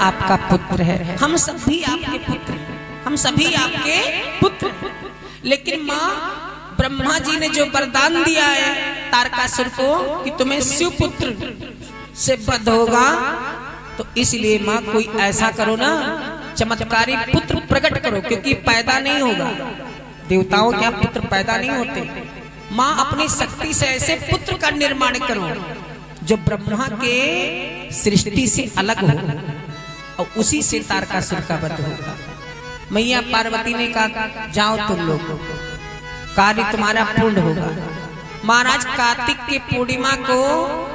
आपका पुत्र है। हम सब भी आपके पुत्र हैं, हम सभी आपके पुत्र हैं। लेकिन माँ ब्रह्मा जी ने जो वरदान दिया है तारकासुर को कि तुम्हें शिवपुत्र से वध होगा, तो इसलिए माँ कोई ऐसा करो ना, चमत्कारी पुत्र प्रकट करो, क्योंकि पैदा नहीं होगा, देवताओं के पुत्र पैदा नहीं होते। माँ अपनी शक्ति से ऐसे पुत्र का निर्माण करो जो ब्रह्मा के सृष्टि से अलग हो, और उसी से तारकासुर का वध होगा। मैया पार्वती ने कहा जाओ तुम लोग, कार्य तुम्हारा पूर्ण होगा। महाराज कार्तिक की पूर्णिमा को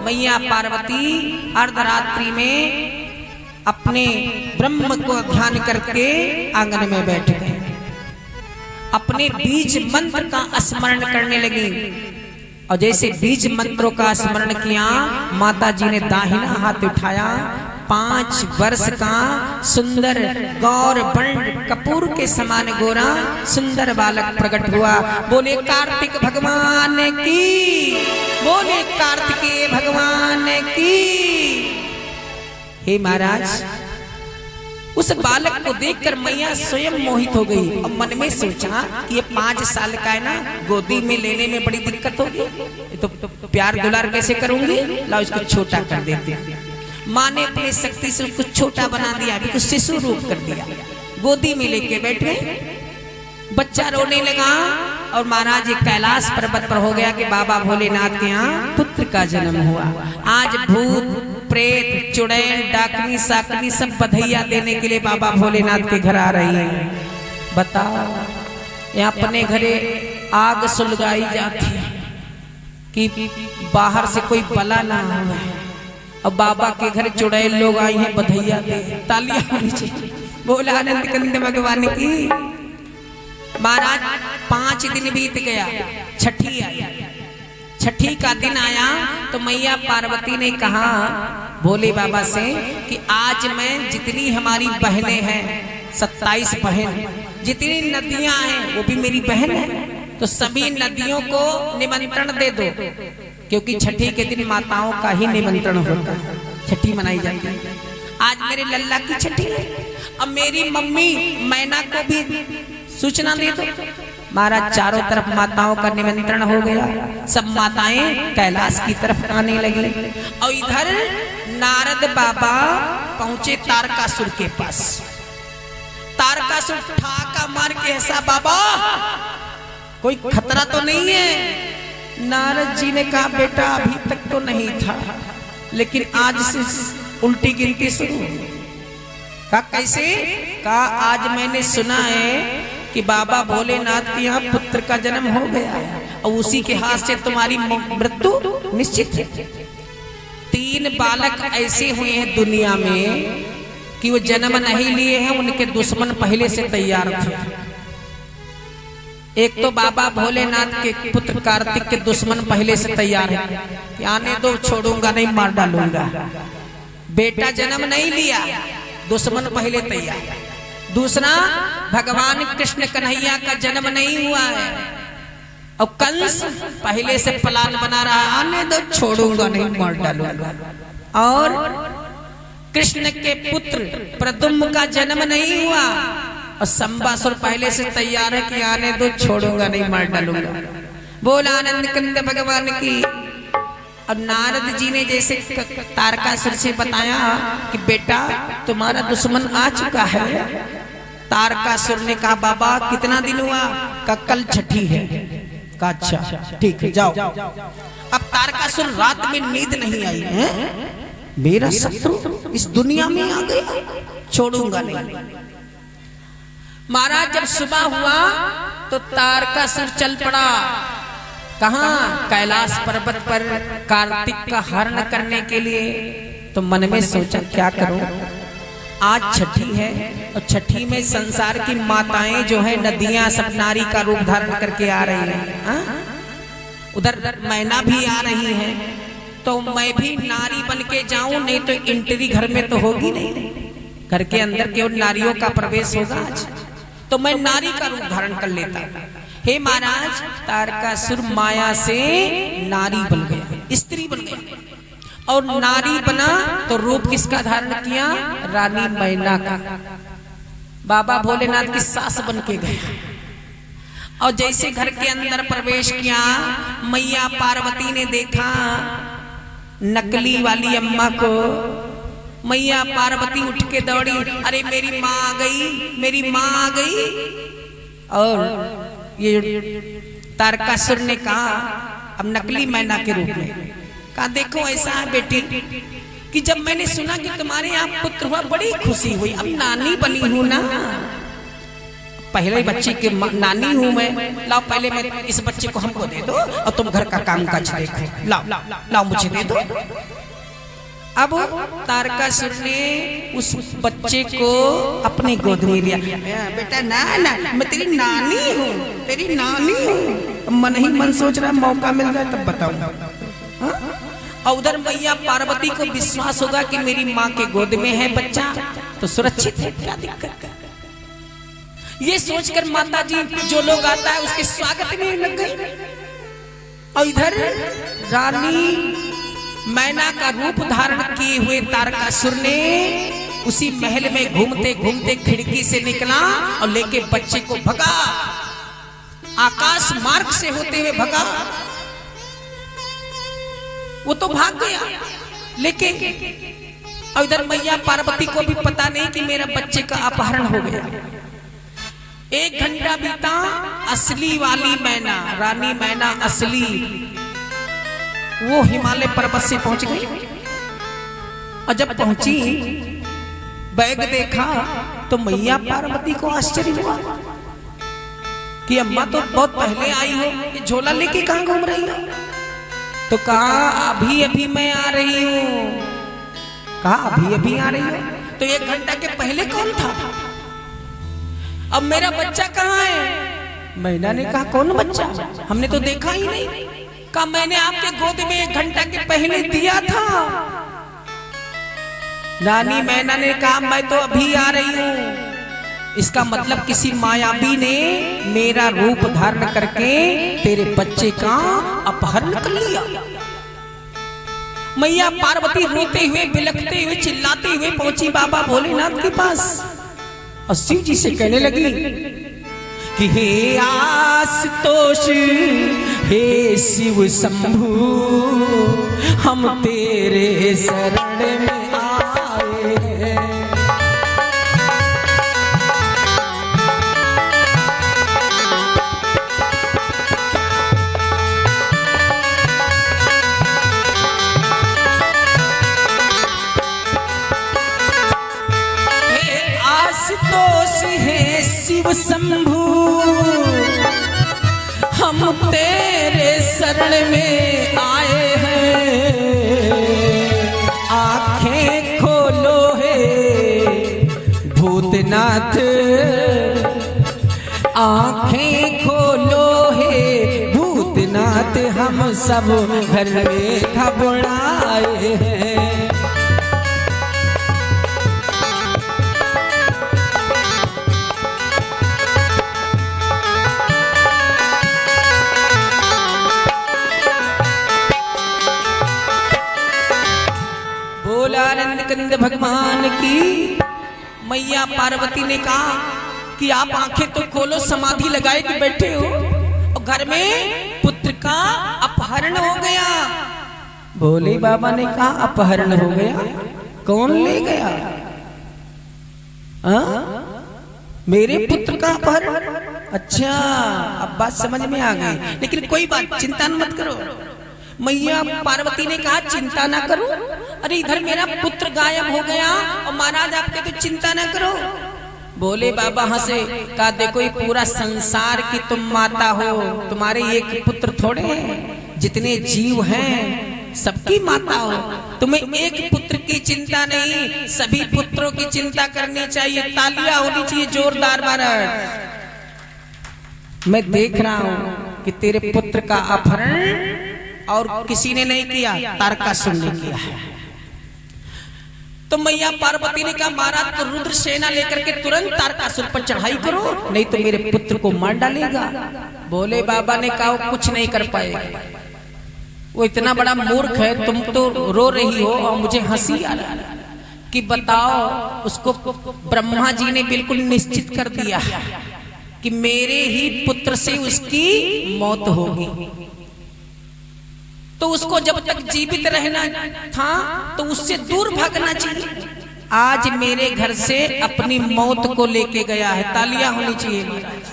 मैया पार्वती अर्धरात्रि में अपने ब्रह्म को ध्यान करके आंगन में बैठ गए, अपने बीज मंत्र का स्मरण करने लगी। और जैसे बीज मंत्रों का स्मरण किया, माता जी ने दाहिना हाथ उठाया, 5 वर्ष का सुंदर गौर वर्ण कपूर के समान गोरा सुंदर बालक प्रकट हुआ। बोले कार्तिक भगवान की, बोले कार्तिकेय भगवान की। हे महाराज, उस बालक को देखकर मैया स्वयं मोहित हो गई और मन में सोचा कि ये 5 साल का है ना, गोदी में लेने में बड़ी दिक्कत होगी, तो प्यार दुलार कैसे करूंगी, लाओ इसको छोटा कर देते। माँ ने अपनी शक्ति से उसको छोटा बना दिया, अभी कुछ शिशु रूप कर दिया, गोदी में लेके बैठे। बच्चा रोने लगा और महाराज ये कैलाश पर्वत पर हो गया कि बाबा भोलेनाथ के यहाँ पुत्र का जन्म हुआ। आज भूत प्रेत चुड़ैल डाकनी साकनी सब बधाइयाँ देने के लिए बाबा भोलेनाथ के घर आ रही है। बताओ, यहाँ अपने घरे आग सुलगाई जाती है कि बाहर से कोई बला ना आवे, और बाबा के घर चुड़ैल लोग आई हैं बधाइयाँ दे, तालियां होनी चाहिए। बोला आनंद कंद भगवान की। महाराज 5 दिन बीत गया, छठी आई, छठी का दिन आया तो मैया पार्वती ने कहा भोले बाबा से कि आज मैं जितनी हमारी बहनें हैं, 27 बहन, जितनी नदियां हैं वो भी मेरी बहन है, तो सभी नदियों को निमंत्रण दे दो, क्योंकि छठी के दिन माताओं का ही निमंत्रण होता है, छठी मनाई जाती है। आज मेरे लल्ला की छठी है, अब मेरी मम्मी मैना को भी सूचना दे दो। महाराज चारों तरफ माताओं का निमंत्रण हो गया, सब माताएं कैलाश की तरफ आने लगी। और इधर नारद बाबा पहुंचे तारकासुर के पास। तारकासुर ठाका मार के ऐसा, बाबा कोई खतरा तो नहीं है? नारद जी ने कहा बेटा अभी तक तो नहीं था, लेकिन आज से उल्टी गिनती शुरू। कहा कैसे? कहा आज मैंने सुना है कि बाबा भोलेनाथ के यहाँ पुत्र का जन्म हो गया और उसी के हाथ से तुम्हारी मृत्यु निश्चित है। 3 बालक ऐसे हुए हैं दुनिया में कि वो जन्म नहीं लिए हैं, उनके दुश्मन पहले से तैयार थे। एक तो बाबा भोलेनाथ के पुत्र कार्तिक के दुश्मन पहले से तैयार है कि आने दो, छोड़ूंगा नहीं, मार डालूंगा। बेटा जन्म नहीं लिया, दुश्मन पहले तैयार। दूसरा, भगवान कृष्ण कन्हैया का जन्म नहीं हुआ है और कंस पहले से प्लान बना रहा है, आने दो, छोड़ूंगा नहीं, मार डालूंगा। और कृष्ण के पुत्र प्रद्युम्न का जन्म नहीं हुआ और संबासुर पहले से तैयार है कि आने दो, छोड़ूंगा नहीं, मार डालूंगा। बोला आनंद कंद भगवान की। अब नारद जी ने जैसे तारकासुर से बताया कि बेटा तुम्हारा दुश्मन आ चुका है। तारकासुर ने कहा बाबा कितना दिन हुआ? का कल छठी है। का अच्छा ठीक है, जाओ। अब तारकासुर रात में नींद नहीं आई है, मेरा शत्रु इस दुनिया में आ गया, छोड़ूंगा नहीं। महाराज जब सुबह हुआ तो तारकासुर चल पड़ा। कहाँ? कैलाश पर्वत पर कार्तिक का हरण करने के लिए। तो मन में सोचा क्या करूं, आज छठी है और छठी में संसार की माताएं जो है नदियां सब नारी का रूप धारण करके आ रही हैं, उधर मैना भी आ रही है, तो मैं भी नारी बन के जाऊं, नहीं तो एंट्री घर में तो होगी नहीं, घर के अंदर केवल नारियों का प्रवेश होगा आज, तो मैं नारी का रूप धारण कर लेता हूं। हे महाराज, तारकासुर माया से नारी बन गया, स्त्री बन गया। और नारी बना तो रूप किसका धारण किया? रानी मैना का। बाबा भोलेनाथ की सास बन के गया और जैसे घर के अंदर प्रवेश किया, मैया पार्वती ने देखा नकली वाली अम्मा को। मैया पार्वती उठ के दौड़ी, अरे मेरी माँ आ गई, मेरी माँ आ गई। और ये तारकासुर ने कहा, अब नकली मैना के रूप में कहा, देखो ऐसा है बेटी कि जब मैंने सुना कि तुम्हारे यहाँ पुत्र हुआ बड़ी खुशी हुई, अब नानी बनी हूं ना, पहले बच्चे के नानी हूं मैं, लाओ पहले मैं इस बच्चे को हमको दे दो और तुम घर का काम काज देखो, लाओ लाओ मुझे दे दो। अब तारकासुर ने उस बच्चे को अपनी गोद में लिया। बेटा ना ना, मैं तेरी नानी हूँ, तेरी नानी हूँ। मन ही मन सोच रहा मौका मिल जाए तब बताऊं। और उधर मैया पार्वती को विश्वास होगा कि मेरी माँ के गोद में है बच्चा तो सुरक्षित है, क्या दिक्कत है। ये सोचकर माता जी जो लोग आता है उसके स्वागत में लग गई। और इधर रानी मैना का रूप धारण किए हुए तारकासुर ने उसी महल में घूमते घूमते खिड़की से निकला और लेके बच्चे को भगा, आकाश मार्ग से होते हुए भगा। वो तो भाग गया, लेकिन इधर मैया पार्वती को भी पता नहीं कि मेरा बच्चे का अपहरण हो गया। 1 घंटा बीता, असली वाली मैना, रानी मैना असली, वो हिमालय पर्वत से पहुंच गई। और जब पहुंची, बैग देखा तो मैया पार्वती को आश्चर्य हुआ कि अम्मा तो बहुत पहले आई हो, ये झोला लेके कहां घूम रही हो? तो कहा अभी अभी मैं आ रही हूं। कहा अभी अभी आ रही हो? तो 1 घंटा के पहले कौन था? अब मेरा बच्चा कहाँ है? मैना ने कहा कौन बच्चा? हमने तो देखा ही नहीं। कहा मैंने आपके गोद में 1 घंटा के पहले दिया था। रानी मैना ने कहा मैं तो अभी आ रही हूँ। इसका मतलब किसी मायावी ने मेरा रूप धारण करके तेरे बच्चे का अपहरण कर लिया। मैया पार्वती रोते हुए, बिलखते हुए, चिल्लाते हुए पहुंची बाबा भोलेनाथ के पास और शिव जी से कहने लगी कि हे आशुतोष, हे शिव शंभु, हम तेरे शरण में आए हैं। आशुतोष है शिव शंभु, हम तेरे शरण में आए हैं। आंखें खोलो है भूतनाथ, आंखें खोलो है भूतनाथ, हम सब घर में घबराए हैं। आनंद कंद भगवान की। मैया पार्वती ने कहा कि आप आंखें तो खोलो, समाधि लगाए कि बैठे हो और घर में पुत्र का अपहरण हो गया। भोले बाबा ने कहा अपहरण हो गया? कौन ले गया? मेरे पुत्र का अपहरण? अच्छा, अब बात समझ में आ गई। लेकिन कोई बात, चिंता मत करो। मैया पार्वती ने कहा चिंता ना करो, अरे इधर मेरा पुत्र गायब हो गया और महाराज आपके तो चिंता ना करो। भोले बाबा हंसे, कहा देखो ये पूरा संसार की तुम माता हो, तुम्हारे एक पुत्र थोड़े हैं, जितने जीव हैं सबकी माता हो। तुम्हें एक पुत्र की चिंता नहीं, सभी पुत्रों की चिंता करनी चाहिए। तालियां होनी चाहिए जोरदार महाराज। मैं देख रहा हूं कि तेरे पुत्र का अपहरण और किसी ने नहीं किया, तारकासुर ने किया है। तो मैया पार्वती ने कहा महाराज तो रुद्र सेना लेकर के तुरंत तारकासुर पर चढ़ाई करो, नहीं तो मेरे पुत्र को मार डालेगा। भोले बाबा ने कहा कुछ नहीं कर पाएगा। वो इतना बड़ा मूर्ख है, तुम तो रो रही हो और मुझे हंसी आ रहा है कि बताओ, उसको ब्रह्मा जी ने बिल्कुल निश्चित कर दिया कि मेरे ही पुत्र से उसकी मौत होगी। तो उसको जब तक जीवित रहना था तो उससे दूर भागना चाहिए। आज मेरे घर से अपनी मौत को लेके गया है, तालियां होनी चाहिए महाराज।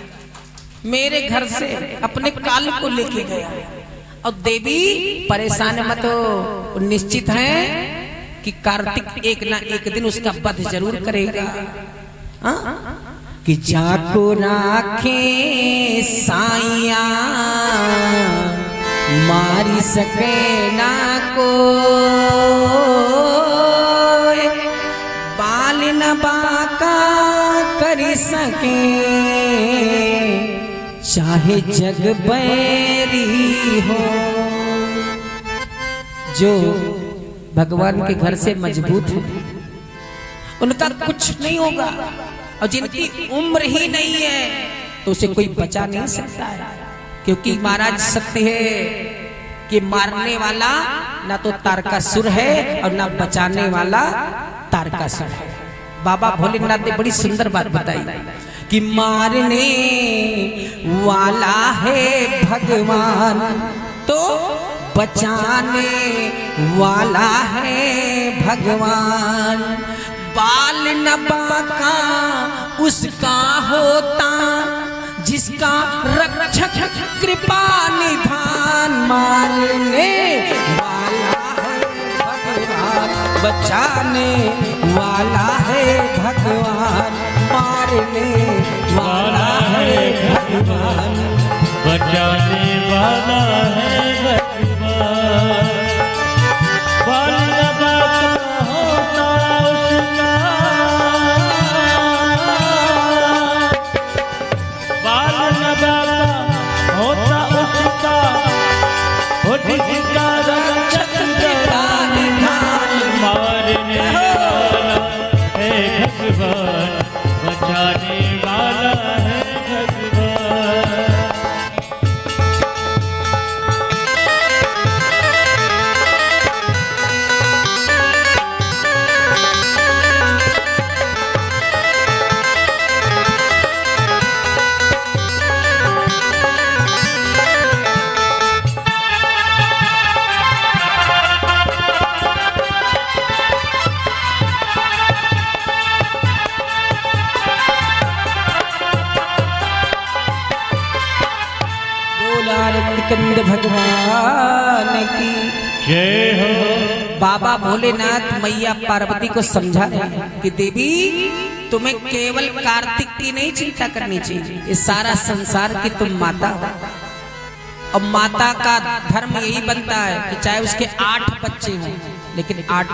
मेरे घर से अपने काल को लेके गया है। और देवी परेशान मत हो, निश्चित है कि कार्तिक एक ना एक दिन उसका वध जरूर करेगा। कि जाको राखे साइया मारी सके ना को, बाल न बाका कर सके चाहे जग बैरी हो। जो भगवान के घर से मजबूत है उनका कुछ नहीं होगा, और जिनकी उम्र ही नहीं है तो उसे कोई बचा नहीं सकता है। क्योंकि महाराज सत्य है कि मारने वाला ना तो तारकासुर है और ना बचाने वाला तारकासुर है। बाबा भोलेनाथ ने बड़ी सुंदर बात बताई कि मारने वाला है भगवान तो बचाने वाला है भगवान। बाल न बाका उसका होता जिसका रक्षक कृपा निधान। मारने वाला है भगवान बचाने वाला है भगवान। मारने वाला है भगवान बचाने वाला है भगवान। बाल न बाका होता उसका, बाल न बाका होता उसका, हो जिसका रक्षक कृपा निधान। मारने वाला है भगवान बचाने वाला है भगवान। कंद भगवान की जय हो। बाबा भोलेनाथ मैया पार्वती को समझा रहे कि देवी तुम्हें केवल कार्तिक की नहीं चिंता करनी चाहिए, ये सारा संसार की तुम माता हो। और माता का धर्म यही बनता है कि चाहे उसके 8 बच्चे हों लेकिन 8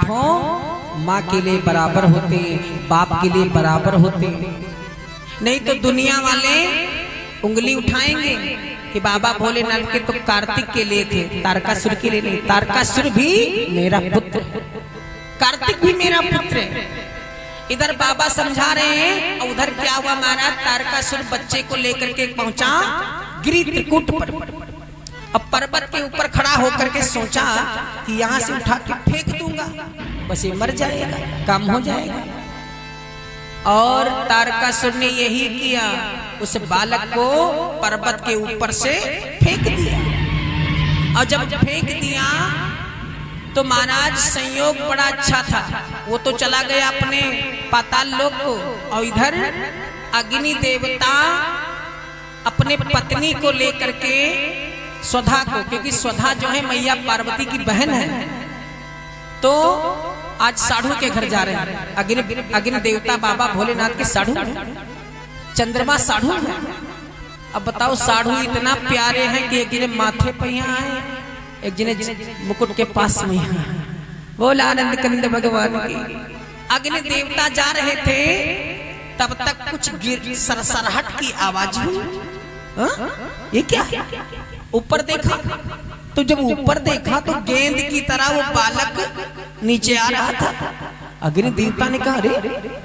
माँ के लिए बराबर होते, बाप के लिए बराबर होते। नहीं तो दुनिया वाले उंगली उठाएंगे कि बाबा भोलेनाथ के तो कार्तिक के लिए थे, तारकासुर के लिए नहीं। तारकासुर भी मेरा पुत्र, कार्तिक भी मेरा पुत्र है। इधर बाबा समझा रहे हैं और उधर क्या हुआ महाराज, तारकासुर बच्चे को लेकर के पहुंचा गिरि त्रिकुट पर। अब पर्वत के ऊपर खड़ा होकर के सोचा कि यहाँ से उठा के फेंक दूंगा, बस ये मर जाएगा, काम हो जाएगा। और तारकासुर ने यही किया, उस बालक को पर्वत के ऊपर से फेंक दिया। और जब फेंक दिया तो महाराज संयोग बड़ा अच्छा था, वो तो चला गया अपने पाताल लोक को। और इधर अग्नि देवता अपने पत्नी को लेकर के स्वधा को, क्योंकि स्वधा जो है मैया पार्वती की बहन है, तो आज साधु के घर जा रहे हैं। अग्नि देवता बाबा भोलेनाथ के साधु हैं, चंद्रमा साधु हैं। अब बताओ साधु इतना प्यारे हैं कि एक जिन्हें माथे पे यहाँ है, एक जिन्हें मुकुट के पास में यहाँ है। बोल आनंद कंद भगवान की। अग्नि देवता जा रहे थे तब तक कुछ सरसराहट की आवाज हुई। ये क्या है? ऊपर देखा तो जब ऊपर देखा तो गेंद की तरह वो बालक नीचे आ रहा था। अग्नि देवता ने कहा अरे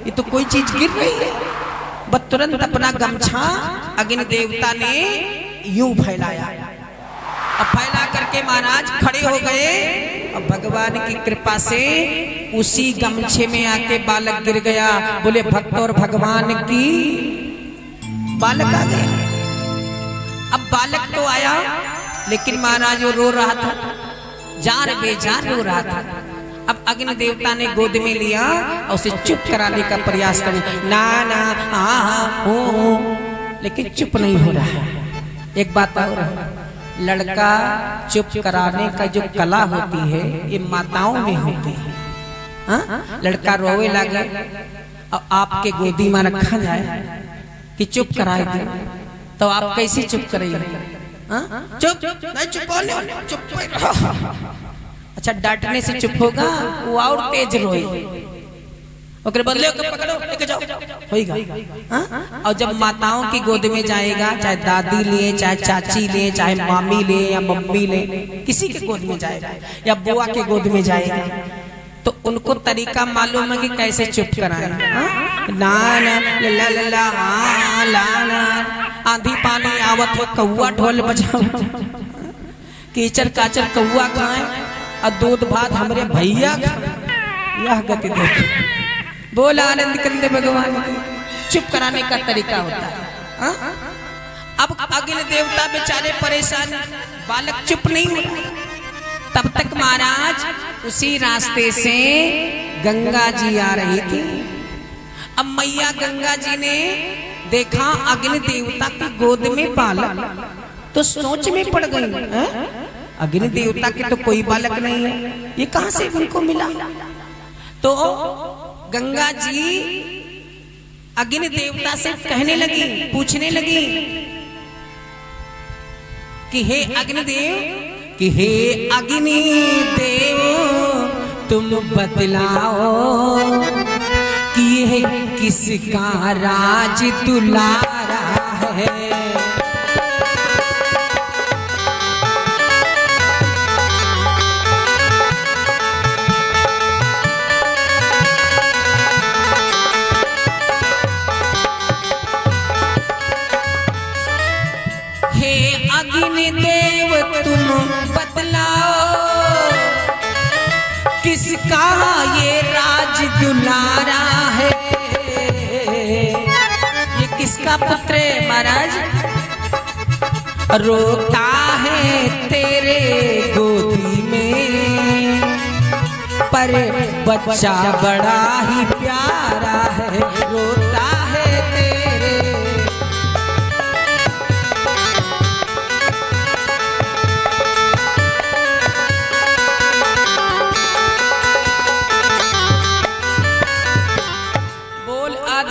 ये तो कोई चीज गिर रही है। बस तुरंत अपना गमछा अग्नि देवता ने यूं फैलाया, अब फैला करके के महाराज खड़े हो गए और भगवान की कृपा से उसी गमछे में आके बालक गिर गया। बोले भक्त और भगवान की, बालक आ गया। अब बालक तो आया लेकिन महाराज वो रो रहा था, जार बेजार रो रहा था। अब अग्नि देवता ने गोद में लिया और उसे चुप कराने का प्रयास कर, ना ना हाँ हो, लेकिन चुप नहीं हो रहा है। एक बात और है, लड़का चुप कराने का जो कला होती है ये माताओं में होती है। हाँ? लड़का रोवे लगे और आपके गोदी में रखा जाए कि चुप कराए दे, तो आप कैसे चुप करेंगे? चुप नहीं, चुप चुप। अच्छा, डांटने से चुप होगा, वो और तेज रोए, ओकरे बदले पकड़ो लेके जाओ, होगा। और जब माताओं की गोद में जाएगा, चाहे दादी ले, चाहे चाची ले, चाहे मामी ले या मम्मी ले, किसी के गोद में जाएगा या बुआ के गोद में जाएगा, तो उनको तरीका मालूम है कि कैसे चुप कराएं। ना ना ला ला ला ला ला, आंधी पानी आवत हो कौआ ढोल बजाओ, कीचड़ काचर कौआ खाए और दूध भात हमरे भैया। यह गति देखो, बोला आनंद कंदे भगवान को चुप कराने का तरीका होता है। अब अग्नि देवता बेचारे परेशान, बालक चुप नहीं हो रहा। तब तक महाराज उसी रास्ते से गंगा जी आ रही थी। अब मैया गंगा जी ने देखा अग्नि देवता की गोद में बालक, तो सोच में पड़ गई, अग्नि देवता के तो कोई बालक नहीं है, ये कहां से उनको मिला? तो गंगा जी अग्नि देवता से कहने लगी, पूछने लगी कि हे अग्निदेव, कि हे अग्नि देव तुम बतलाओ कि यह किसका राज दुलारा है। अग्नि देव तुम बतलाओ किसका ये राज दुलारा है। ये किसका पुत्र है महाराज? रोता है तेरे गोदी में, पर बच्चा बड़ा ही प्यारा है। रोता है तेरे,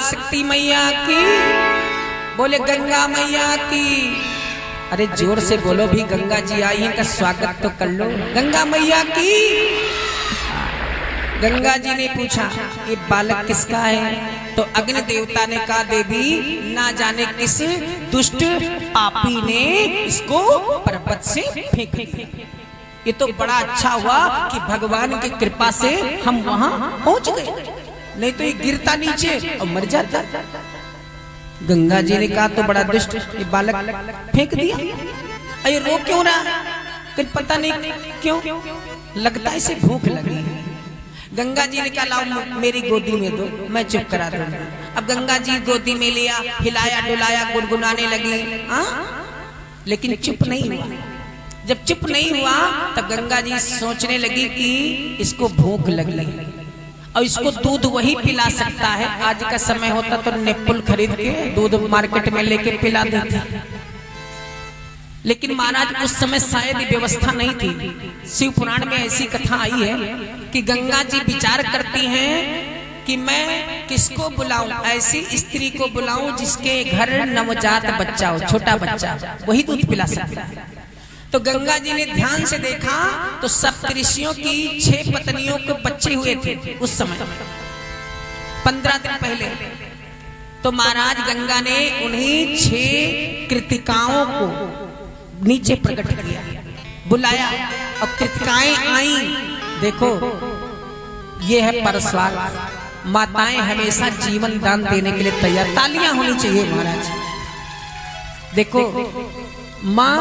शक्ति मैया की, बोले गंगा मैया की। अरे जोर से बोलो भी, गंगा जी आई है का स्वागत तो कर लो। गंगा मैया की। गंगा जी ने पूछा ये बालक किसका है? तो अग्नि देवता ने कहा देवी ना जाने किस दुष्ट पापी ने इसको पर्वत से फेंक दिया। ये तो बड़ा अच्छा हुआ कि भगवान की कृपा से हम वहां पहुंच गए, नहीं तो ये गिरता नीचे और मर जाता। गंगा जी ने कहा तो बड़ा दुष्ट ये बालक फेंक दिया। अरे रो क्यों रहा? कुछ पता नहीं क्यों, लगता है इसे भूख लगी। गंगा जी ने कहा लाओ मेरी गोदी में दो, मैं चुप करा दूंगी। अब गंगा जी गोदी में लिया, हिलाया डुलाया, गुनगुनाने लगी, लेकिन चुप नहीं हुआ। जब चुप नहीं हुआ तब गंगा जी सोचने लगी कि इसको भूख लगी और इसको दूध वही पिला सकता है। आज का समय होता तो निप्पुल खरीद के दूध मार्केट में लेके पिला देते, लेकिन महाराज उस समय शायद व्यवस्था नहीं थी। शिव पुराण में ऐसी कथा आई है कि गंगा जी विचार करती हैं कि मैं किसको बुलाऊं, ऐसी स्त्री को बुलाऊं जिसके घर नवजात बच्चा हो, छोटा बच्चा, वही दूध पिला सकता है। तो गंगा जी ने ध्यान से देखा तो सप्तऋषियों की 6 पत्नियों के बच्चे हुए थे उस समय 15 दिन पहले। तो महाराज गंगा ने उन्हीं 6 कृतिकाओं को नीचे प्रकट किया, बुलाया और कृतिकाएं आई। देखो ये है परस्वाग, माताएं हमेशा जीवन दान देने के लिए तैयार। तालियां होनी चाहिए महाराज। देखो माँ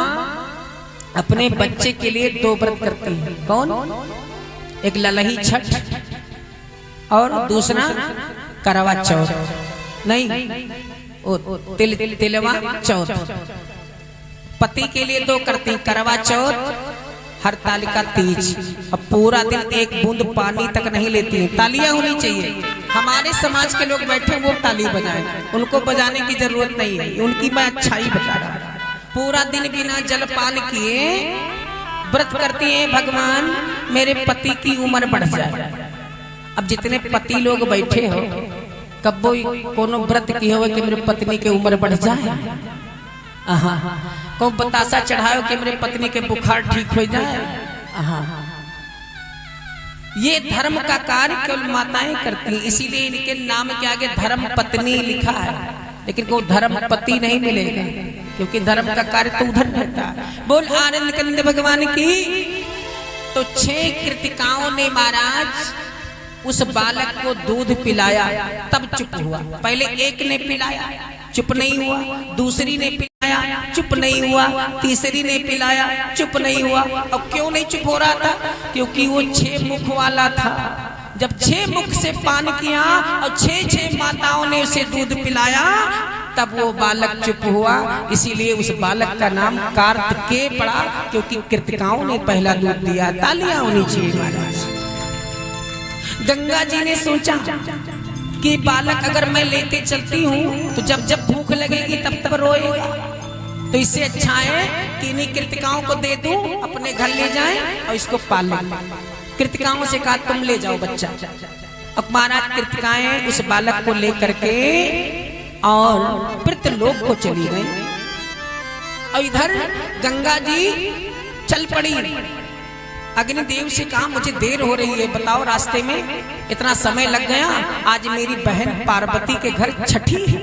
अपने बच्चे के लिए 2 व्रत करती है। कौन? एक ललही छठ और दूसरा करवा चौथ, नहीं ओ तिलवा चौथ। पति के लिए 2 करती, करवा चौथ, हरतालिका तीज। अब पूरा दिन एक बूंद पानी तक नहीं लेती है। तालियां होनी चाहिए। हमारे समाज के लोग बैठे वो ताली बजाएं, उनको बजाने की जरूरत नहीं है, उनकी मैं अच्छाई बता रहा हूं। पूरा दिन बिना जलपान किए व्रत करती हैं, भगवान मेरे पति की उम्र बढ़ जाए। अब जितने पति लोग बैठे हो, कब वो कोनो व्रत किए हो कि मेरे पत्नी की उम्र बढ़ जाए, को बतासा चढ़ाओ कि मेरे पत्नी के बुखार ठीक हो जाए। ये धर्म का कार्य केवल माताएं करती हैं, इसीलिए इनके नाम के आगे धर्म पत्नी लिखा है, लेकिन कोई धर्म पति नहीं मिलेगा, क्योंकि धर्म का कार्य तो उधर रहता है। बोल आनंद कंद भगवान की। तो 6 कृतिकाओं ने महाराज उस बालक को दूध पिलाया, तब चुप हुआ। पहले एक ने पिलाया, चुप नहीं हुआ, दूसरी ने पिलाया, चुप नहीं हुआ, तीसरी ने पिलाया, चुप नहीं हुआ। अब क्यों नहीं चुप हो रहा था? क्योंकि वो 6 मुख वाला था। जब 6 मुख से पान किया और 6 माताओं ने उसे दूध पिलाया, तब वो बालक चुप हुआ। इसीलिए उस बालक का नाम कार्तिकेय पड़ा, क्योंकि कृतिकाओं ने पहला दूध दिया। तालियां होनी चाहिए महाराज। गंगा जी ने सोचा कि बालक अगर मैं लेके चलती हूँ तो जब जब भूख लगेगी तब तब रोएगा, तो इससे अच्छा है कि इन्हीं कृतिकाओं को दे दूं, अपने घर ले जाएं और इसको पालें। कृतिकाओं से कहा तुम ले जाओ बच्चा। अब महाराज कृतिकाएं उस बालक को लेकर के और पितृलोक को चली गई, और इधर गंगा जी चल पड़ी। अग्निदेव से कहा मुझे देर हो रही है, बताओ रास्ते में इतना समय लग गया। आज मेरी बहन पार्वती के घर छठी है,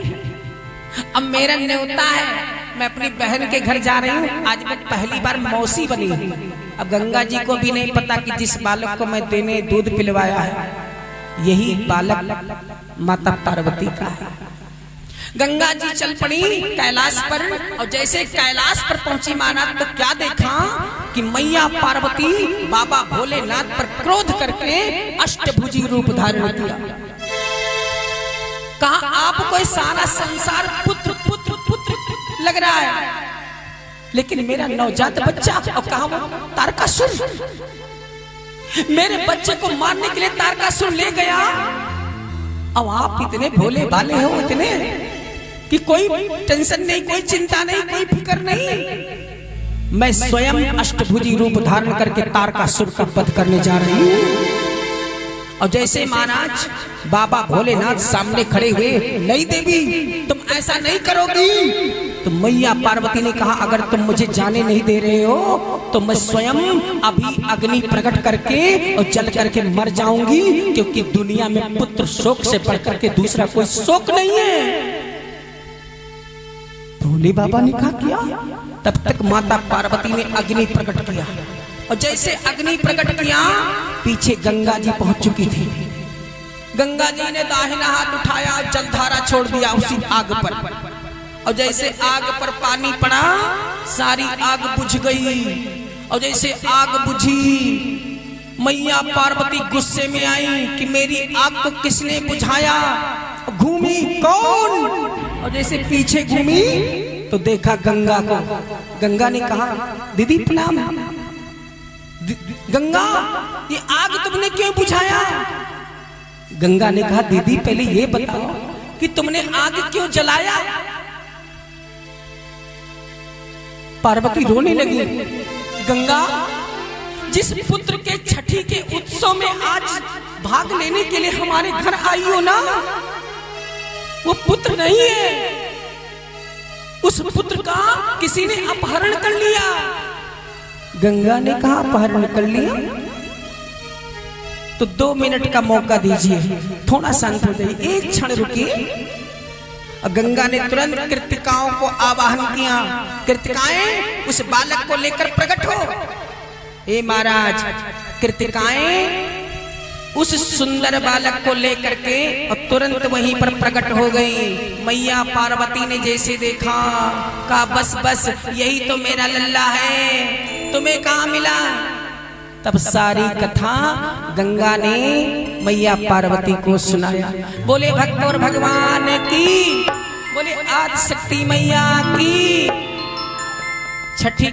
अब मेरा न्योता है, मैं अपनी बहन के घर जा रही हूँ। आज मैं पहली बार मौसी बनी हूँ। अब गंगा जी को भी नहीं पता कि जिस बालक को मैं देने दूध पिलवाया है, यही बालक माता पार्वती का है। गंगा जी चल पड़ी कैलाश पर, और जैसे कैलाश पर पहुंची महाराज, तो क्या देखा कि मैया पार्वती बाबा भोलेनाथ पर क्रोध करके अष्टभुजी रूप धारण किया। कहा आपको सारा संसार पुत्र पुत्र पुत्र लग रहा है, लेकिन मेरा नवजात बच्चा, और कहा वो तारकासुर, मेरे बच्चे को मारने के लिए तारकासुर ले गया। अब आप इतने भोले भाले हो, इतने कि कोई टेंशन नहीं, कोई चिंता नहीं, कोई फिक्र नहीं। मैं स्वयं अष्टभुजी रूप धारण करके तारकासुर का वध करने जा रही हूँ। और जैसे महाराज बाबा भोलेनाथ सामने खड़े हुए, नहीं देवी तुम ऐसा नहीं करोगी। तो मैया पार्वती ने कहा अगर तुम मुझे जाने नहीं दे रहे हो तो मैं स्वयं अभी अग्नि प्रकट करके और जल करके मर जाऊंगी, क्योंकि दुनिया में पुत्र शोक से बढ़कर के दूसरा कोई शोक नहीं है। भोले बाबा ने कहा किया। तब तक माता पार्वती ने अग्नि प्रकट किया, और जैसे अग्नि प्रकट किया, पीछे गंगा जी पहुंच चुकी थी। गंगा जी ने दाहिना हाथ उठाया, जलधारा छोड़ दिया उसी आग पर, और जैसे आग पर पानी पड़ा, सारी आग बुझ गई। और जैसे आग बुझी, मैया पार्वती गुस्से में आई कि मेरी आग को किसने बुझाया। घूमी कौन, और जैसे पीछे घूमी तो देखा गंगा को। गंगा ने कहा दीदी प्रणाम। गंगा ये आग तुमने क्यों बुझाया? गंगा ने कहा दीदी पहले ये बताओ कि तुमने आग क्यों जलाया? पार्वती रोने लगी। गंगा जिस पुत्र के छठी के उत्सव में आज भाग लेने के लिए हमारे घर आई हो ना, वो पुत्र नहीं है, उस पुत्र का किसी ने अपहरण कर लिया। गंगा ने कहा अपहरण कर लिया? तो 2 मिनट का मौका दीजिए, थोड़ा शांत हो जाइए, एक क्षण रुकिए। गंगा ने तुरंत कृतिकाओं को आवाहन किया। कृतिकाएं उस बालक को लेकर प्रकट हो। हे महाराज, कृतिकाएं उस सुंदर बालक को लेकर के और तुरंत वहीं पर प्रकट हो गई। मैया पार्वती ने जैसे देखा, कहा बस बस यही तो मेरा लल्ला है। तुम्हें कहाँ मिला? तब सारी कथा गंगा ने मैया पार्वती को सुनाया। बोले भक्त और भगवान की, बोले आदि शक्ति मैया की। छठी